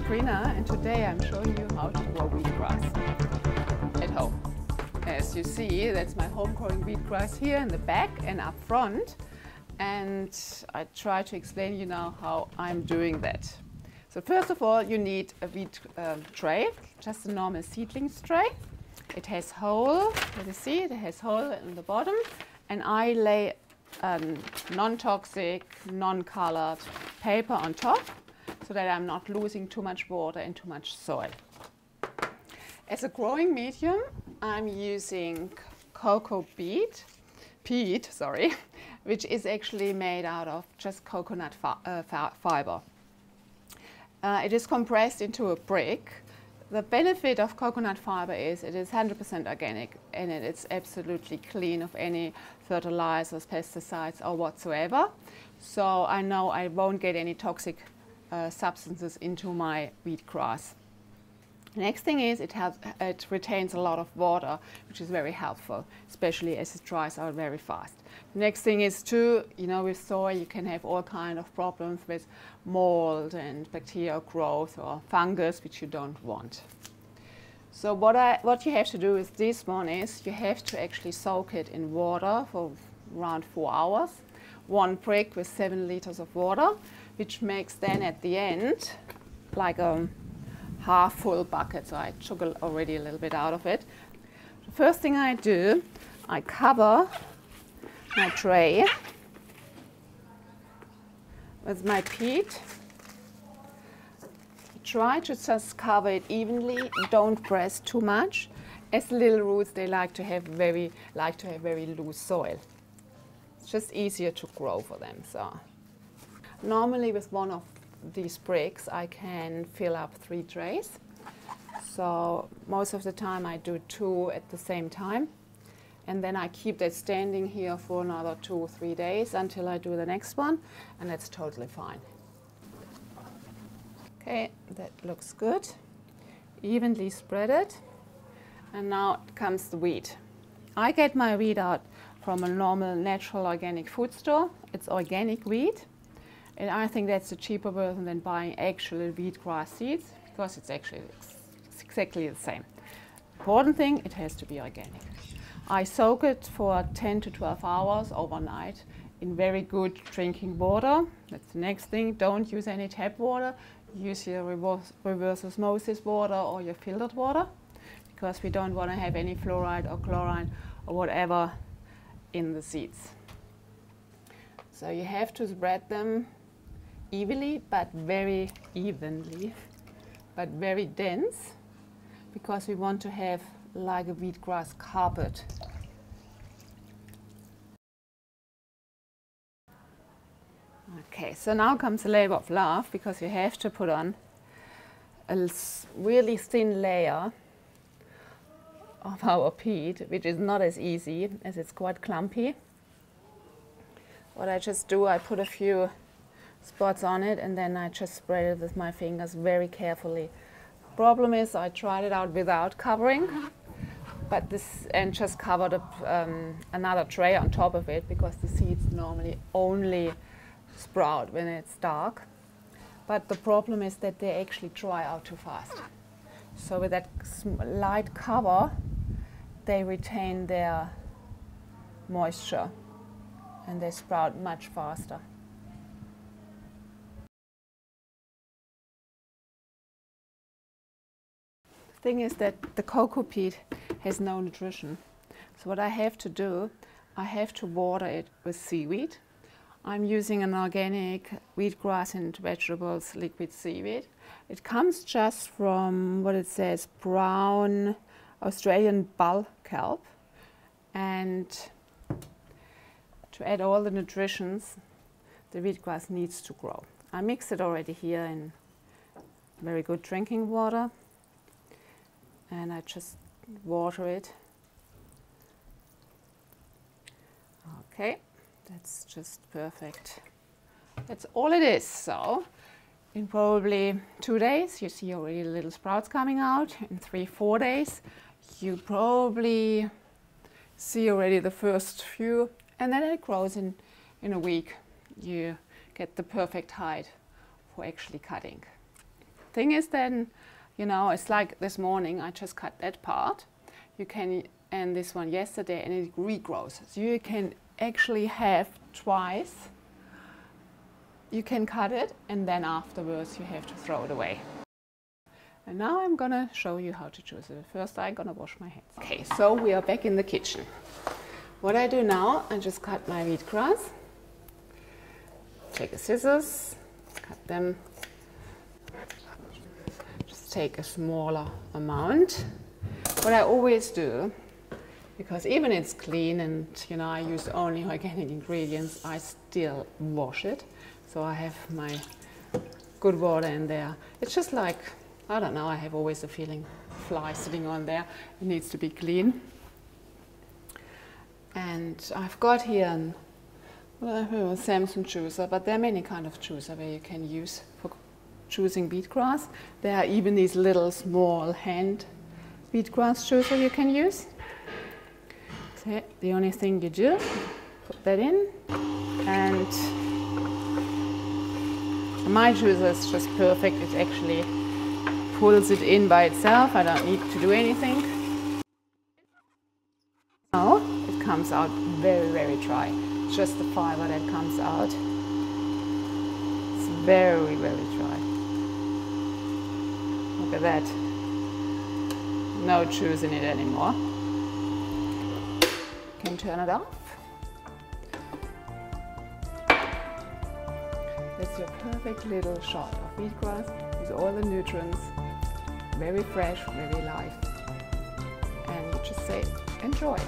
Sabrina, and today I'm showing you how to grow wheatgrass at home. As you see, that's my home growing wheatgrass here in the back and up front, and I try to explain you now how I'm doing that. So first of all, you need a wheat tray, just a normal seedlings tray. It has hole, let me see, it has hole in the bottom, and I lay non-toxic, non-colored paper on top so that I'm not losing too much water and too much soil. As a growing medium, I'm using cocoa peat, which is actually made out of just coconut fiber. It is compressed into a brick. The benefit of coconut fiber is it is 100% organic and it's absolutely clean of any fertilizers, pesticides or whatsoever. So I know I won't get any toxic substances into my wheatgrass. Next thing is it retains a lot of water, which is very helpful, especially as it dries out very fast. Next thing is too, with soil you can have all kinds of problems with mold and bacterial growth or fungus, which you don't want. So what you have to do with this one is you have to actually soak it in water for around 4 hours. One brick with 7 liters of water, which makes then at the end like a half full bucket. So I took already a little bit out of it. The first thing I do, I cover my tray with my peat. Try to just cover it evenly. Don't press too much, as little roots they like to have very loose soil. It's just easier to grow for them. So normally with one of these bricks I can fill up 3 trays. So most of the time I do 2 at the same time, and then I keep that standing here for another 2 or 3 days until I do the next one, and that's totally fine. Okay, that looks good. Evenly spread it, and now comes the wheat. I get my wheat out from a normal natural organic food store. It's organic wheat. And I think that's a cheaper version than buying actual wheatgrass seeds, because it's actually exactly the same. Important thing, it has to be organic. I soak it for 10 to 12 hours overnight in very good drinking water. That's the next thing. Don't use any tap water. Use your reverse osmosis water or your filtered water, because we don't want to have any fluoride or chlorine or whatever in the seeds. So you have to spread them evenly, but very dense, because we want to have like a wheatgrass carpet. Okay, so now comes the labor of love, because you have to put on a really thin layer of our peat, which is not as easy as it's quite clumpy. What I just do, I put a few spots on it and then I just spread it with my fingers very carefully. The problem is I tried it out without covering, and just covered up another tray on top of it, because the seeds normally only sprout when it's dark. But the problem is that they actually dry out too fast. So with that light cover, they retain their moisture and they sprout much faster. The thing is that the cocoa peat has no nutrition. So what I have to do, I have to water it with seaweed. I'm using an organic wheatgrass and vegetables liquid seaweed. It comes just from what it says, brown Australian bull kelp. And to add all the nutritions the wheatgrass needs to grow. I mix it already here in very good drinking water, and I just water it. Okay, that's just perfect. That's all it is. So in probably 2 days you see already little sprouts coming out. In 3-4 days you probably see already the first few, and then it grows in a week. You get the perfect height for actually cutting. thing is then, you know, it's like this morning I just cut that part. You can, and this one yesterday, and it regrows. So you can actually have twice. You can cut it, and then afterwards you have to throw it away. And now I'm gonna show you how to choose it. First I'm gonna wash my hands. Okay, so we are back in the kitchen. What I do now, I just cut my wheatgrass. Take a scissors, cut them. Just take a smaller amount. What I always do, because even it's clean and you know I use only organic ingredients, I still wash it. So I have my good water in there. It's just like, I don't know, I have always the feeling fly sitting on there. It needs to be clean. And I've got here a Samson juicer, but there are many kind of juicer where you can use for choosing wheatgrass. There are even these little small hand wheatgrass juicer you can use. So the only thing you do, put that in, and my juicer is just perfect. It actually pulls it in by itself. I don't need to do anything. Now it comes out very, very dry. Just the fiber that comes out. It's very, very dry. Look at that. No juice in it anymore. You can turn it off. That's your perfect little shot of wheatgrass with all the nutrients. Very fresh, very live. And you just say, enjoy.